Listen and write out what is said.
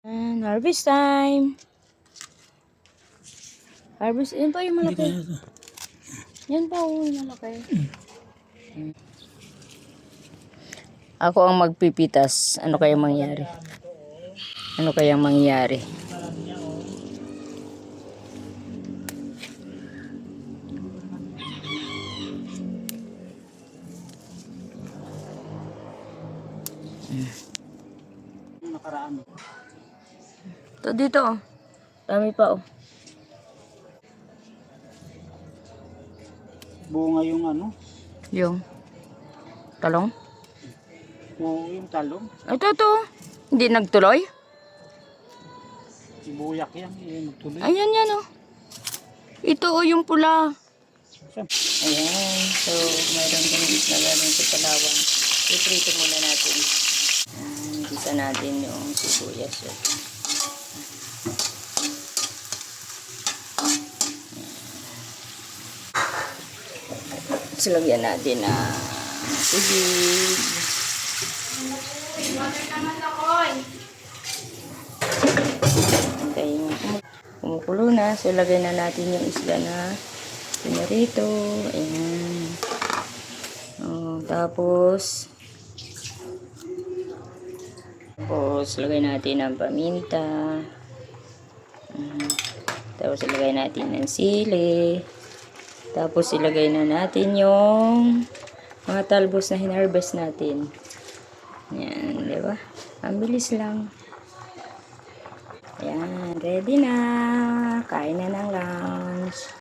And harvest time. Harvest. Yan pa yung malaki. Yan pa yung malaki. Ako ang magpipitas. Ano kaya mangyari? Ano kaya mangyari? Nakaraan. Ito dito oh. Dami pa oh. Bunga yung ano? Yung talong. Oo, yung talong. Ito. Hindi nagtuloy? Buyak yan. Magtuloy. Ayan yan oh. Ito oh yung pula. Saan? Ayan. So, mayroon kami isla galing sa Palawan. I-prito muna natin. Gisa natin yung sibuyas. So, lagyan natin na tubig. Okay, kumukulo na. So, lagyan na natin yung isla na pinarito. Ayan. Tapos, lagay natin ang paminta. Tapos, ilagay natin ng sili. Tapos, ilagay na natin yung mga talbos na hinarvest natin. Yan, di ba? Ang bilis lang. Ayan, ready na. Kain na ng lunch.